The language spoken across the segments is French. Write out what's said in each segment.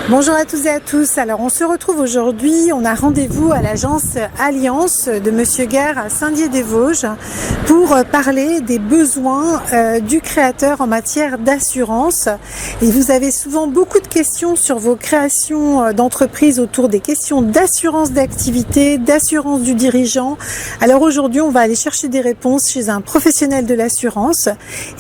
Bonjour à tous et à tous. Alors on se retrouve aujourd'hui, on a rendez-vous à l'agence Alliance de Monsieur Guerre à Saint-Dié-des-Vosges pour parler des besoins du créateur en matière d'assurance. Et vous avez souvent beaucoup de questions sur vos créations d'entreprise autour des questions d'assurance d'activité, d'assurance du dirigeant. Alors aujourd'hui on va aller chercher des réponses chez un professionnel de l'assurance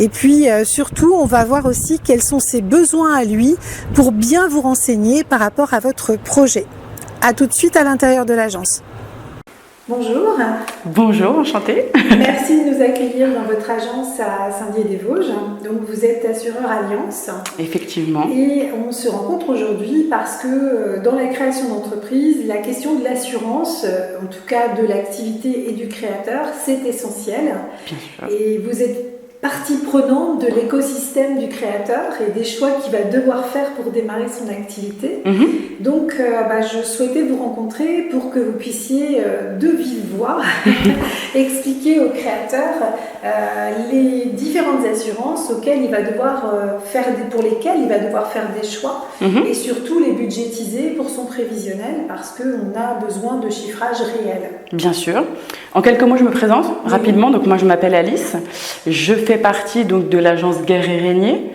et puis surtout on va voir aussi quels sont ses besoins à lui pour bien vous renseigner par rapport à votre projet. A tout de suite à l'intérieur de l'agence. Bonjour. Bonjour, enchantée. Merci de nous accueillir dans votre agence à Saint-Dié-des-Vosges. Donc vous êtes assureur Alliance. Effectivement. Et on se rencontre aujourd'hui parce que dans la création d'entreprise, la question de l'assurance, en tout cas de l'activité et du créateur, c'est essentiel. Bien sûr. Et vous êtes partie prenante de l'écosystème du créateur et des choix qu'il va devoir faire pour démarrer son activité. Donc, je souhaitais vous rencontrer pour que vous puissiez, de vive voix, expliquer au créateur les différentes assurances auxquelles il va devoir pour lesquelles il va devoir faire des choix et surtout les budgétiser pour son prévisionnel parce qu'on a besoin de chiffrage réel. Bien sûr. En quelques mots, je me présente rapidement. Donc moi, je m'appelle Alice. Je fais partie donc de l'agence Guerre et Régnier.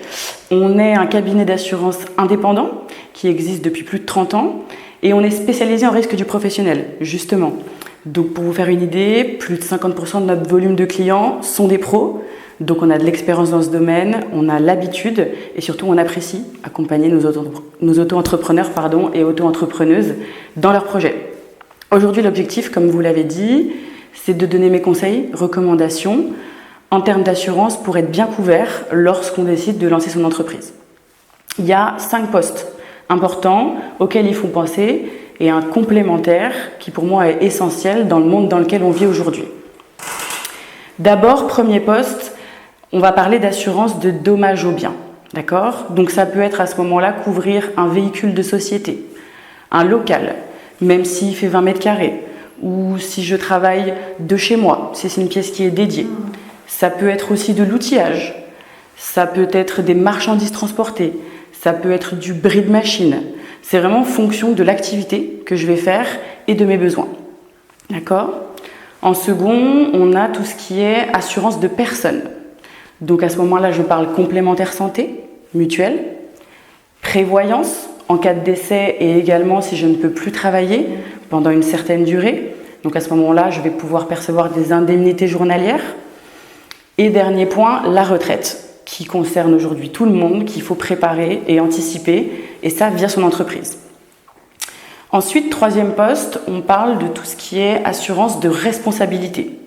On est un cabinet d'assurance indépendant qui existe depuis plus de 30 ans et on est spécialisé en risque du professionnel, justement. Donc pour vous faire une idée, plus de 50% de notre volume de clients sont des pros. Donc on a de l'expérience dans ce domaine, on a l'habitude et surtout on apprécie accompagner nos auto-entrepreneurs et auto-entrepreneuses dans leurs projets. Aujourd'hui, l'objectif, comme vous l'avez dit, c'est de donner mes conseils, recommandations en termes d'assurance pour être bien couvert lorsqu'on décide de lancer son entreprise. Il y a 5 postes importants auxquels il faut penser et un complémentaire qui pour moi est essentiel dans le monde dans lequel on vit aujourd'hui. D'abord, premier poste, on va parler d'assurance de dommages aux biens. D'accord ? Donc ça peut être à ce moment-là couvrir un véhicule de société, un local, même s'il fait 20 mètres carrés, ou si je travaille de chez moi, si c'est une pièce qui est dédiée. Ça peut être aussi de l'outillage, ça peut être des marchandises transportées, ça peut être du bris de machine. C'est vraiment en fonction de l'activité que je vais faire et de mes besoins. D'accord ? En second, on a tout ce qui est assurance de personnes. Donc à ce moment-là, je parle complémentaire santé, mutuelle, prévoyance en cas de décès et également si je ne peux plus travailler pendant une certaine durée. Donc à ce moment-là, je vais pouvoir percevoir des indemnités journalières. Et dernier point, la retraite, qui concerne aujourd'hui tout le monde, qu'il faut préparer et anticiper, et ça via son entreprise. Ensuite, troisième poste, on parle de tout ce qui est assurance de responsabilité.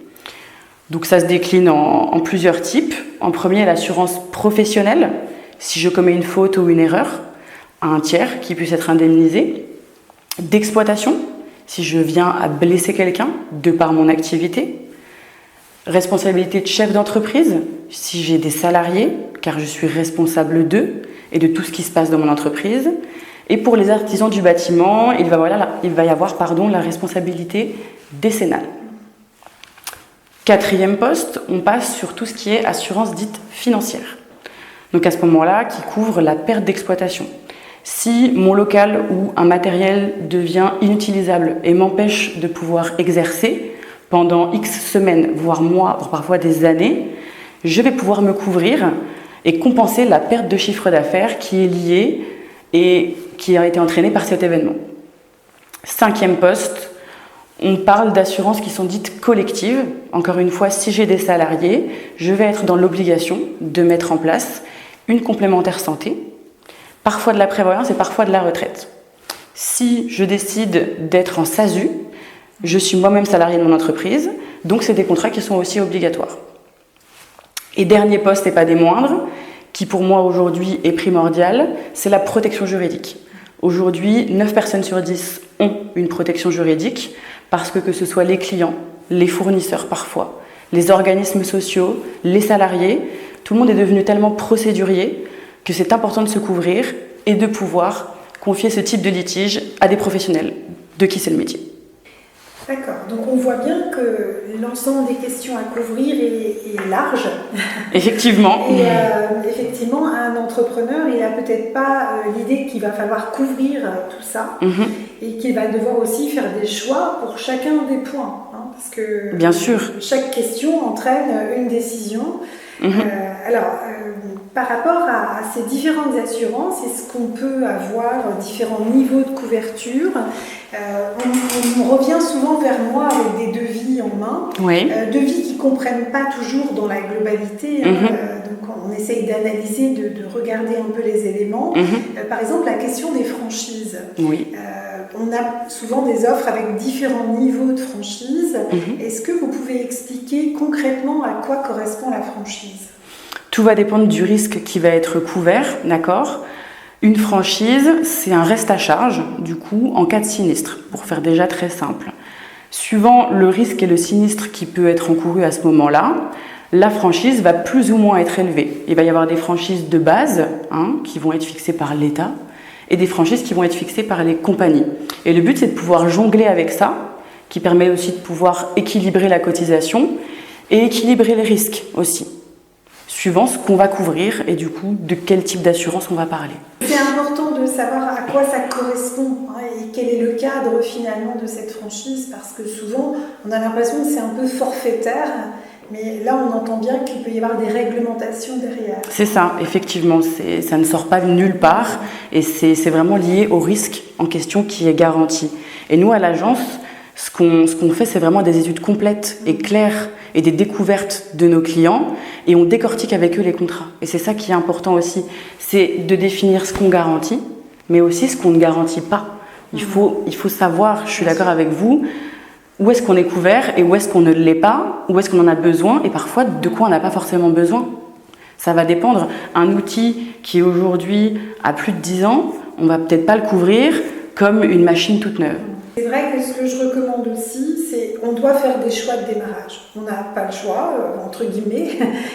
Donc ça se décline en plusieurs types. En premier, l'assurance professionnelle, si je commets une faute ou une erreur, à un tiers qui puisse être indemnisé. D'exploitation, si je viens à blesser quelqu'un de par mon activité. Responsabilité de chef d'entreprise, si j'ai des salariés, car je suis responsable d'eux et de tout ce qui se passe dans mon entreprise. Et pour les artisans du bâtiment, il va y avoir la responsabilité décennale. Quatrième poste, on passe sur tout ce qui est assurance dite financière. Donc à ce moment-là, qui couvre la perte d'exploitation. Si mon local ou un matériel devient inutilisable et m'empêche de pouvoir exercer pendant X semaines, voire mois, voire parfois des années, je vais pouvoir me couvrir et compenser la perte de chiffre d'affaires qui est liée et qui a été entraînée par cet événement. Cinquième poste, on parle d'assurances qui sont dites collectives. Encore une fois, si j'ai des salariés, je vais être dans l'obligation de mettre en place une complémentaire santé, parfois de la prévoyance et parfois de la retraite. Si je décide d'être en SASU, je suis moi-même salarié de mon entreprise, donc c'est des contrats qui sont aussi obligatoires. Et dernier poste et pas des moindres, qui pour moi aujourd'hui est primordial, c'est la protection juridique. Aujourd'hui, 9 personnes sur 10 ont une protection juridique parce que ce soit les clients, les fournisseurs parfois, les organismes sociaux, les salariés, tout le monde est devenu tellement procédurier que c'est important de se couvrir et de pouvoir confier ce type de litige à des professionnels de qui c'est le métier. D'accord, donc on voit bien que l'ensemble des questions à couvrir est large. Effectivement. Et effectivement, un entrepreneur, il n'a peut-être pas l'idée qu'il va falloir couvrir tout ça et qu'il va devoir aussi faire des choix pour chacun des points. Parce que bien sûr, chaque question entraîne une décision. Par rapport à ces différentes assurances, est-ce qu'on peut avoir différents niveaux de couverture? On revient souvent vers moi avec des devis en main, devis qui ne comprennent pas toujours dans la globalité. Donc on essaye d'analyser, de regarder un peu les éléments. Par exemple, la question des franchises. On a souvent des offres avec différents niveaux de franchise. Est-ce que vous pouvez expliquer concrètement à quoi correspond la franchise? Tout va dépendre du risque qui va être couvert, d'accord? Une franchise, c'est un reste à charge, du coup, en cas de sinistre, pour faire déjà très simple. Suivant le risque et le sinistre qui peut être encouru à ce moment-là, la franchise va plus ou moins être élevée. Il va y avoir des franchises de base, qui vont être fixées par l'État, et des franchises qui vont être fixées par les compagnies. Et le but, c'est de pouvoir jongler avec ça, qui permet aussi de pouvoir équilibrer la cotisation et équilibrer les risques aussi, suivant ce qu'on va couvrir et du coup, de quel type d'assurance on va parler. C'est important de savoir à quoi ça correspond et quel est le cadre finalement de cette franchise, parce que souvent, on a l'impression que c'est un peu forfaitaire, mais là, on entend bien qu'il peut y avoir des réglementations derrière. C'est ça, effectivement, ça ne sort pas de nulle part et c'est vraiment lié au risque en question qui est garanti. Et nous, à l'agence, ce qu'on fait, c'est vraiment des études complètes et claires et des découvertes de nos clients et on décortique avec eux les contrats. Et c'est ça qui est important aussi, c'est de définir ce qu'on garantit, mais aussi ce qu'on ne garantit pas. Il faut savoir, je suis d'accord avec vous, où est-ce qu'on est couvert et où est-ce qu'on ne l'est pas, où est-ce qu'on en a besoin et parfois de quoi on n'a pas forcément besoin. Ça va dépendre. Un outil qui aujourd'hui a plus de 10 ans, on va peut-être pas le couvrir comme une machine toute neuve. C'est vrai que ce que je recommande aussi, c'est qu'on doit faire des choix de démarrage. On n'a pas le choix, entre guillemets.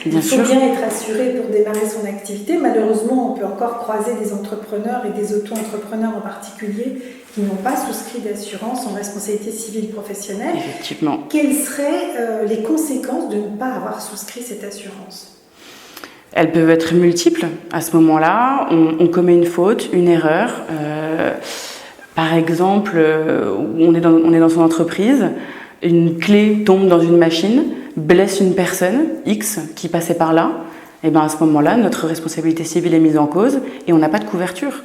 Il faut bien être assuré pour démarrer son activité. Malheureusement, on peut encore croiser des entrepreneurs et des auto-entrepreneurs en particulier qui n'ont pas souscrit d'assurance en responsabilité civile professionnelle. Effectivement. Quelles seraient les conséquences de ne pas avoir souscrit cette assurance ? Elles peuvent être multiples. À ce moment-là, on commet une faute, une erreur. Par exemple, on est dans son entreprise, une clé tombe dans une machine, blesse une personne, X, qui passait par là. Et bien à ce moment-là, notre responsabilité civile est mise en cause et on n'a pas de couverture.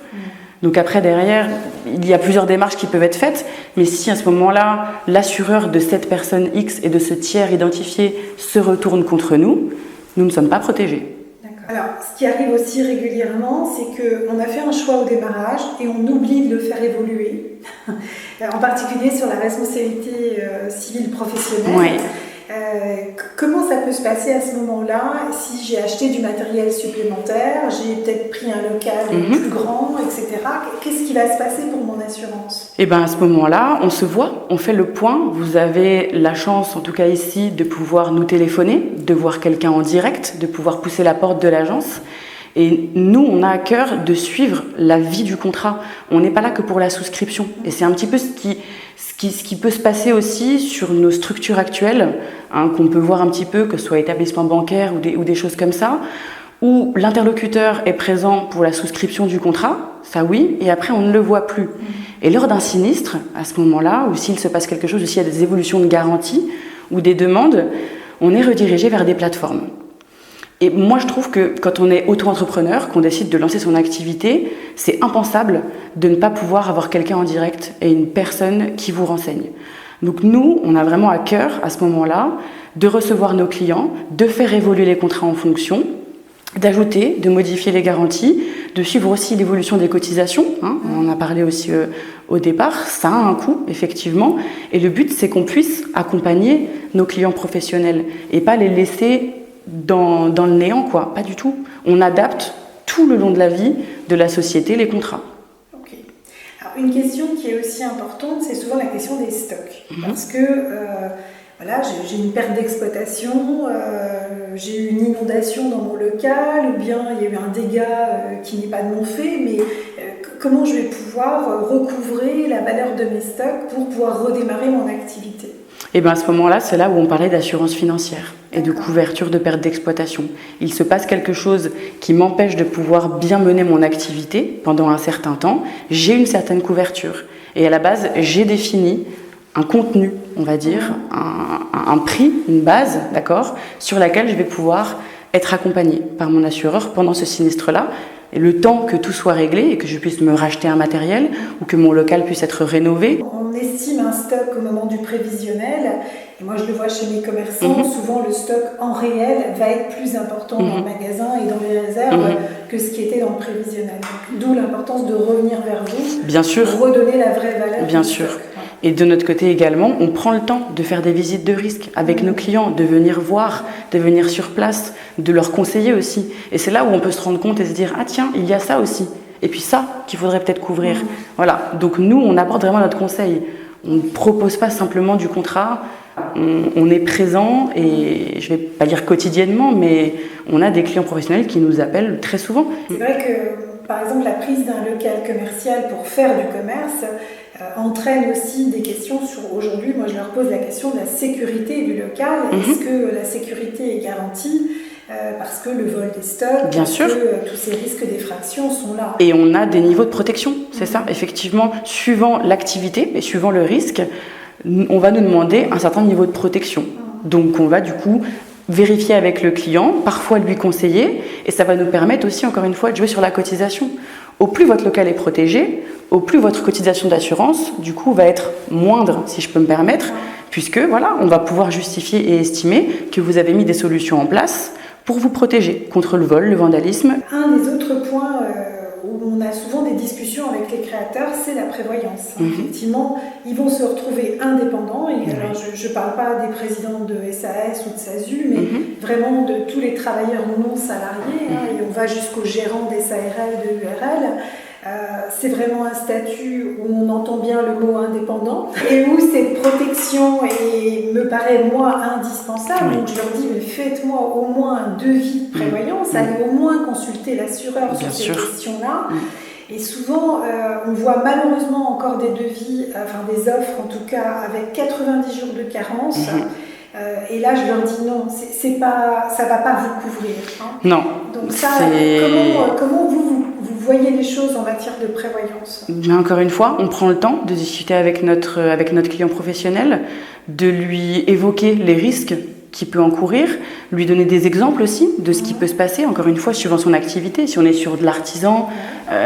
Donc après, derrière, il y a plusieurs démarches qui peuvent être faites, mais si à ce moment-là, l'assureur de cette personne X et de ce tiers identifié se retourne contre nous, nous ne sommes pas protégés. Alors, ce qui arrive aussi régulièrement, c'est qu'on a fait un choix au démarrage et on oublie de le faire évoluer, en particulier sur la responsabilité civile professionnelle. Comment ça peut se passer à ce moment-là? Si j'ai acheté du matériel supplémentaire, j'ai peut-être pris un local plus grand, etc. Qu'est-ce qui va se passer pour mon assurance? Eh bien, à ce moment-là, on se voit, on fait le point. Vous avez la chance, en tout cas ici, de pouvoir nous téléphoner, de voir quelqu'un en direct, de pouvoir pousser la porte de l'agence. Et nous, on a à cœur de suivre la vie du contrat. On n'est pas là que pour la souscription. Et c'est un petit peu ce qui peut se passer aussi sur nos structures actuelles, qu'on peut voir un petit peu, que ce soit établissement bancaire ou des choses comme ça, où l'interlocuteur est présent pour la souscription du contrat, ça oui, et après on ne le voit plus. Et lors d'un sinistre, à ce moment-là, ou s'il se passe quelque chose, ou s'il y a des évolutions de garantie ou des demandes, on est redirigé vers des plateformes. Et moi, je trouve que quand on est auto-entrepreneur, qu'on décide de lancer son activité, c'est impensable de ne pas pouvoir avoir quelqu'un en direct et une personne qui vous renseigne. Donc nous, on a vraiment à cœur, à ce moment-là, de recevoir nos clients, de faire évoluer les contrats en fonction, d'ajouter, de modifier les garanties, de suivre aussi l'évolution des cotisations. On en a parlé aussi au départ. Ça a un coût, effectivement. Et le but, c'est qu'on puisse accompagner nos clients professionnels et pas les laisser dans le néant, quoi. Pas du tout. On adapte tout le long de la vie de la société les contrats. Ok. Alors, une question qui est aussi importante, c'est souvent la question des stocks. Parce que voilà, j'ai une perte d'exploitation, j'ai eu une inondation dans mon local, ou bien il y a eu un dégât qui n'est pas de mon fait, mais comment je vais pouvoir recouvrer la valeur de mes stocks pour pouvoir redémarrer mon activité? Et bien à ce moment-là, c'est là où on parlait d'assurance financière. et de couverture de perte d'exploitation. Il se passe quelque chose qui m'empêche de pouvoir bien mener mon activité pendant un certain temps. J'ai une certaine couverture. Et à la base, j'ai défini un contenu, on va dire, un prix, une base, d'accord, sur laquelle je vais pouvoir être accompagnée par mon assureur pendant ce sinistre-là. Et le temps que tout soit réglé et que je puisse me racheter un matériel ou que mon local puisse être rénové. On estime un stock au moment du prévisionnel. Et moi, je le vois chez mes commerçants, souvent le stock en réel va être plus important dans le magasin et dans les réserves que ce qui était dans le prévisionnel. D'où l'importance de revenir vers vous, bien sûr, pour redonner la vraie valeur. Bien sûr. Stock. Et de notre côté également, on prend le temps de faire des visites de risque avec nos clients, de venir voir, de venir sur place, de leur conseiller aussi. Et c'est là où on peut se rendre compte et se dire « Ah tiens, il y a ça aussi. Et puis ça qu'il faudrait peut-être couvrir. » Voilà. Donc nous, on apporte vraiment notre conseil. On ne propose pas simplement du contrat. On est présent et je ne vais pas dire quotidiennement, mais on a des clients professionnels qui nous appellent très souvent. C'est vrai que, par exemple, la prise d'un local commercial pour faire du commerce entraîne aussi des questions sur, aujourd'hui, moi je leur pose la question de la sécurité du local. Est-ce que la sécurité est garantie parce que le vol des stocks, bien sûr, que tous ces risques d'effraction sont là. Et on a des niveaux de protection, c'est ça, effectivement, suivant l'activité et suivant le risque, on va nous demander un certain niveau de protection. Donc on va du coup vérifier avec le client, parfois lui conseiller, et ça va nous permettre aussi, encore une fois, de jouer sur la cotisation. Au plus votre local est protégé, au plus votre cotisation d'assurance, du coup, va être moindre, si je peux me permettre, puisque voilà, on va pouvoir justifier et estimer que vous avez mis des solutions en place pour vous protéger contre le vol, le vandalisme. Un des autres points où on a souvent des discussions avec les créateurs, c'est la prévoyance. Effectivement, ils vont se retrouver indépendants. Et alors, je ne parle pas des présidents de SAS ou de SASU, mais vraiment de tous les travailleurs non salariés. Et on va jusqu'aux gérants des SARL, de l'URL. C'est vraiment un statut où on entend bien le mot indépendant et où cette protection me paraît, moi, indispensable. Donc je leur dis, mais faites-moi au moins un devis de prévoyance, allez au moins consulter l'assureur sur ces questions-là. Et souvent, on voit malheureusement encore des devis, enfin des offres en tout cas, avec 90 jours de carence. Et là, je leur dis non, c'est pas, ça ne va pas vous couvrir. Non. Donc ça, comment vous voyez les choses en matière de prévoyance? Mais encore une fois, on prend le temps de discuter avec notre client professionnel, de lui évoquer les risques qu'il peut encourir, lui donner des exemples aussi de ce qui peut se passer, encore une fois, suivant son activité. Si on est sur de l'artisan,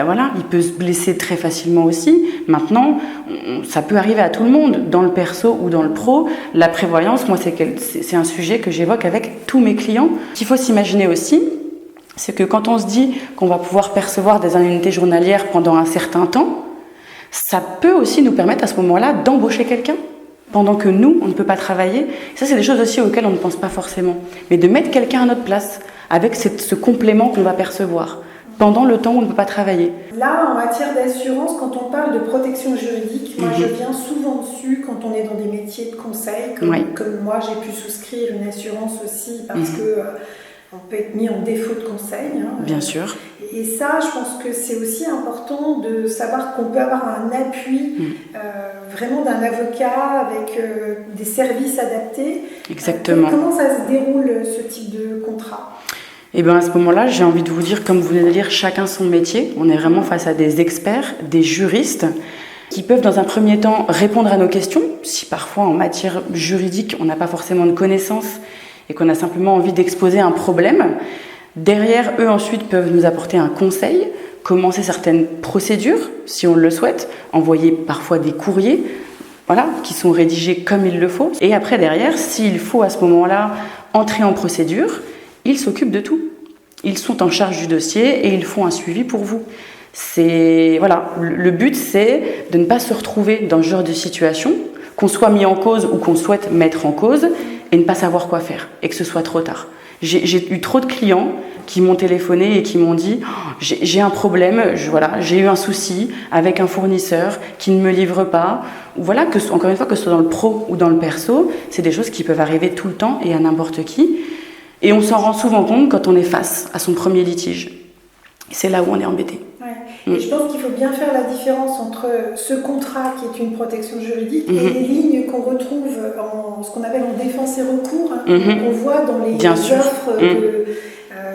voilà, il peut se blesser très facilement aussi. Maintenant, ça peut arriver à tout le monde, dans le perso ou dans le pro. La prévoyance, moi, c'est un sujet que j'évoque avec tous mes clients. Ce qu'il faut s'imaginer aussi, c'est que quand on se dit qu'on va pouvoir percevoir des indemnités journalières pendant un certain temps, ça peut aussi nous permettre à ce moment-là d'embaucher quelqu'un pendant que nous, on ne peut pas travailler. Ça, c'est des choses aussi auxquelles on ne pense pas forcément. Mais de mettre quelqu'un à notre place avec ce complément qu'on va percevoir pendant le temps où on ne peut pas travailler. Là, en matière d'assurance, quand on parle de protection juridique, moi je viens souvent dessus quand on est dans des métiers de conseil, comme moi j'ai pu souscrire une assurance aussi parce que on peut être mis en défaut de conseil. Bien sûr. Et ça, je pense que c'est aussi important de savoir qu'on peut avoir un appui vraiment d'un avocat avec des services adaptés. Exactement. Comment ça se déroule ce type de contrat ? Et bien à ce moment-là, j'ai envie de vous dire, comme vous venez de dire, chacun son métier. On est vraiment face à des experts, des juristes qui peuvent dans un premier temps répondre à nos questions. Si parfois en matière juridique, on n'a pas forcément de connaissances et qu'on a simplement envie d'exposer un problème, derrière, eux ensuite peuvent nous apporter un conseil, commencer certaines procédures, si on le souhaite, envoyer parfois des courriers, voilà, qui sont rédigés comme il le faut. Et après, derrière, s'il faut à ce moment-là entrer en procédure, ils s'occupent de tout. Ils sont en charge du dossier et ils font un suivi pour vous. Voilà, le but, c'est de ne pas se retrouver dans ce genre de situation, qu'on soit mis en cause ou qu'on souhaite mettre en cause, et ne pas savoir quoi faire, et que ce soit trop tard. J'ai eu trop de clients qui m'ont téléphoné et qui m'ont dit j'ai un problème, j'ai eu un souci avec un fournisseur qui ne me livre pas. Voilà, encore une fois, que ce soit dans le pro ou dans le perso, c'est des choses qui peuvent arriver tout le temps et à n'importe qui. Et on s'en rend souvent compte quand on est face à son premier litige. C'est là où on est embêté. Ouais. Et je pense qu'il faut bien faire la différence entre ce contrat qui est une protection juridique et les lignes qu'on retrouve en ce qu'on appelle en défense et recours, qu'on voit dans les offres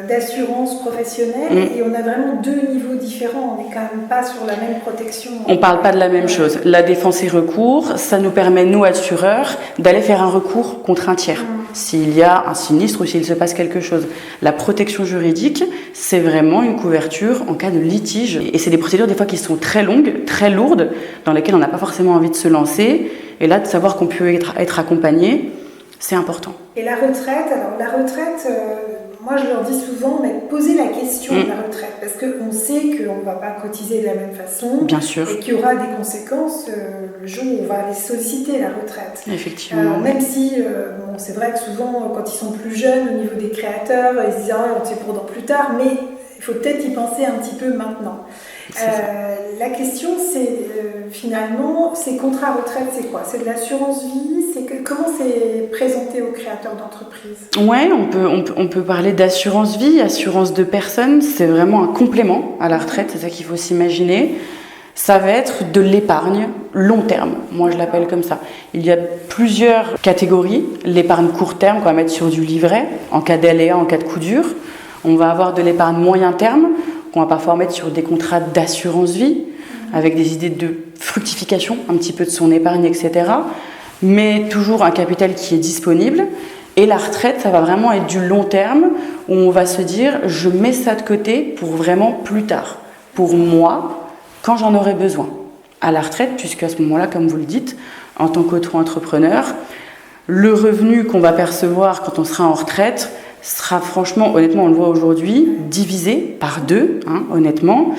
d'assurance professionnelle, et on a vraiment deux niveaux différents, on n'est quand même pas sur la même protection. On ne parle pas de la même chose. La défense et recours, ça nous permet, nous, assureurs, d'aller faire un recours contre un tiers, s'il y a un sinistre ou s'il se passe quelque chose. La protection juridique, c'est vraiment une couverture en cas de litige. Et c'est des procédures des fois qui sont très longues, très lourdes, dans lesquelles on n'a pas forcément envie de se lancer. Et là, de savoir qu'on peut être accompagné, c'est important. Et la retraite, alors la retraite... moi, je leur dis souvent, mais posez la question de la retraite, parce qu'on sait qu'on ne va pas cotiser de la même façon. Bien sûr. Et qu'il y aura des conséquences le jour où on va aller solliciter la retraite. Effectivement. Alors, même si, c'est vrai que souvent, quand ils sont plus jeunes, au niveau des créateurs, ils se disent, on sait pour dans plus tard, mais il faut peut-être y penser un petit peu maintenant. La question, c'est finalement, ces contrats retraite, c'est quoi? C'est de l'assurance vie? Comment c'est présenté aux créateurs d'entreprise? Ouais, on peut parler d'assurance vie, assurance de personnes. C'est vraiment un complément à la retraite, c'est ça qu'il faut s'imaginer. Ça va être de l'épargne long terme. Moi, je l'appelle comme ça. Il y a plusieurs catégories. L'épargne court terme qu'on va mettre sur du livret en cas d'aléa, en cas de coup dur. On va avoir de l'épargne moyen terme qu'on va parfois mettre sur des contrats d'assurance vie avec des idées de fructification, un petit peu de son épargne, etc. Mais toujours un capital qui est disponible. Et la retraite, ça va vraiment être du long terme où on va se dire je mets ça de côté pour vraiment plus tard, pour moi, quand j'en aurai besoin. À la retraite, puisqu'à ce moment-là, comme vous le dites, en tant qu'auto-entrepreneur, le revenu qu'on va percevoir quand on sera en retraite sera franchement, honnêtement, on le voit aujourd'hui, divisé par 2, honnêtement.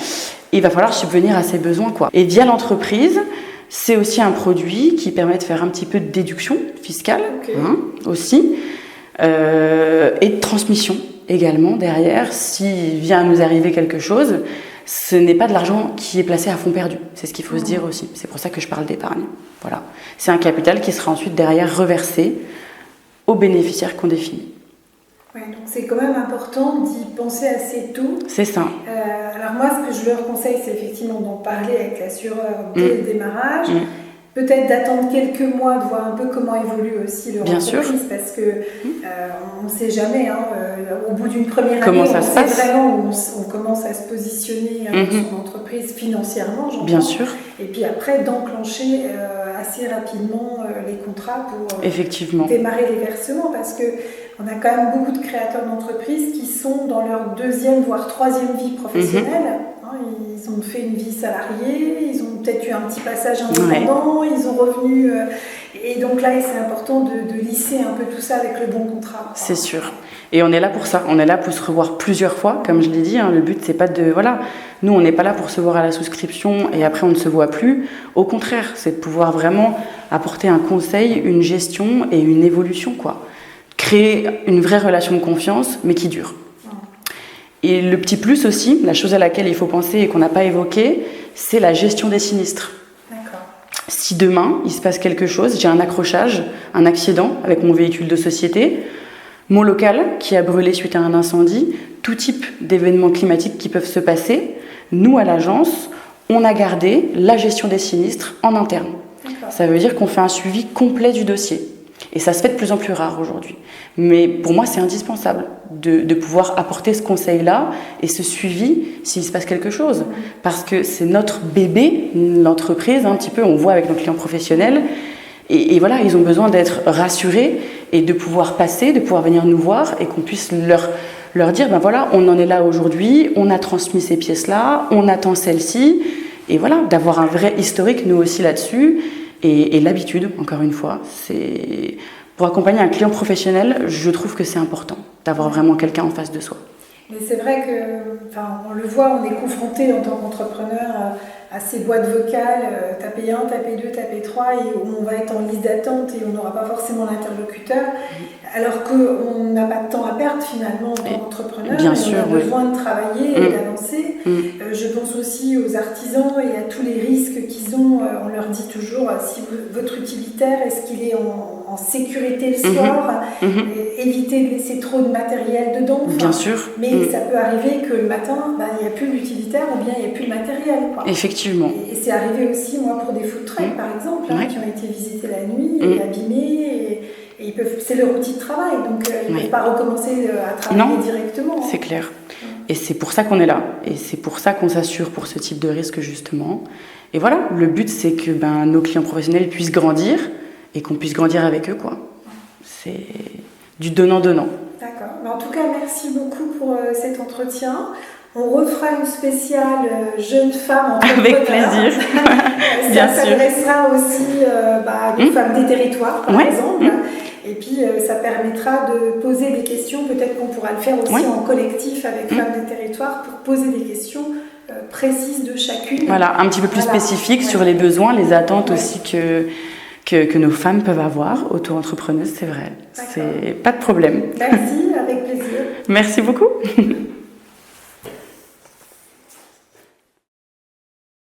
Il va falloir subvenir à ses besoins, quoi. Et via l'entreprise, c'est aussi un produit qui permet de faire un petit peu de déduction fiscale, aussi, et de transmission également derrière. S'il vient à nous arriver quelque chose, ce n'est pas de l'argent qui est placé à fond perdu. C'est ce qu'il faut se dire aussi. C'est pour ça que je parle d'épargne. Voilà. C'est un capital qui sera ensuite derrière reversé aux bénéficiaires qu'on définit. Ouais, donc c'est quand même important d'y penser assez tôt. C'est ça. Alors moi, ce que je leur conseille, c'est effectivement d'en parler avec l'assureur dès le démarrage. Peut-être d'attendre quelques mois, de voir un peu comment évolue aussi leur entreprise, parce que on ne sait jamais. Au bout d'une première année, on sait vraiment où on commence à se positionner dans son entreprise financièrement, j'entends. Bien sûr. Et puis après, d'enclencher assez rapidement les contrats pour effectivement démarrer les versements, parce que on a quand même beaucoup de créateurs d'entreprises qui sont dans leur deuxième, voire troisième vie professionnelle. Ils ont fait une vie salariée, ils ont peut-être eu un petit passage indépendant, ils ont revenu... et donc là, c'est important de lisser un peu tout ça avec le bon contrat. C'est sûr. Et on est là pour ça. On est là pour se revoir plusieurs fois, comme je l'ai dit. Le but, c'est pas de... Voilà. Nous, on n'est pas là pour se voir à la souscription et après, on ne se voit plus. Au contraire, c'est de pouvoir vraiment apporter un conseil, une gestion et une évolution, quoi. Créer une vraie relation de confiance, mais qui dure. Et le petit plus aussi, la chose à laquelle il faut penser et qu'on n'a pas évoqué, c'est la gestion des sinistres. D'accord. Si demain, il se passe quelque chose, j'ai un accrochage, un accident avec mon véhicule de société, mon local qui a brûlé suite à un incendie, tout type d'événements climatiques qui peuvent se passer, nous, à l'agence, on a gardé la gestion des sinistres en interne. D'accord. Ça veut dire qu'on fait un suivi complet du dossier. Et ça se fait de plus en plus rare aujourd'hui. Mais pour moi, c'est indispensable de pouvoir apporter ce conseil-là et ce suivi s'il se passe quelque chose. Parce que c'est notre bébé, l'entreprise, un petit peu, on voit avec nos clients professionnels. Et voilà, ils ont besoin d'être rassurés et de pouvoir passer, de pouvoir venir nous voir et qu'on puisse leur dire, ben voilà, on en est là aujourd'hui, on a transmis ces pièces-là, on attend celles-ci. Et voilà, d'avoir un vrai historique, nous aussi, là-dessus. Et l'habitude, encore une fois, c'est pour accompagner un client professionnel, je trouve que c'est important d'avoir vraiment quelqu'un en face de soi. Mais c'est vrai que, on le voit, on est confronté en tant qu'entrepreneur à ces boîtes vocales, tapez 1, tapez 2, tapez 3, et on va être en liste d'attente et on n'aura pas forcément l'interlocuteur, alors qu'on n'a pas de temps à perdre finalement en tant qu'entrepreneur. Bien sûr, on a besoin de travailler et d'avancer. Je pense aussi aux artisans et à tous les risques qu'ils ont. On leur dit toujours, si votre utilitaire, est-ce qu'il est en en sécurité le soir, et éviter de laisser trop de matériel dedans. Bien sûr. Mais ça peut arriver que le matin, il n'y a plus l'utilitaire ou bien il n'y a plus le matériel. Effectivement. Et c'est arrivé aussi, moi, pour des food trucks, par exemple, qui ont été visités la nuit et abîmés. Et c'est leur outil de travail, donc ils ne peuvent pas recommencer à travailler directement. C'est clair. Et c'est pour ça qu'on est là. Et c'est pour ça qu'on s'assure pour ce type de risque, justement. Et voilà, le but, c'est que nos clients professionnels puissent grandir et qu'on puisse grandir avec eux, quoi. C'est du donnant-donnant. D'accord. En tout cas, merci beaucoup pour cet entretien. On refera une spéciale jeune femme entrepreneur. Avec plaisir. Ça s'adressera aussi aux femmes des territoires, par exemple. Et puis, ça permettra de poser des questions. Peut-être qu'on pourra le faire aussi en collectif avec femmes des territoires pour poser des questions précises de chacune. Voilà, un petit peu plus spécifiques sur les besoins, les attentes aussi que nos femmes peuvent avoir, auto-entrepreneuses, c'est vrai. C'est pas de problème. Merci, avec plaisir. Merci beaucoup.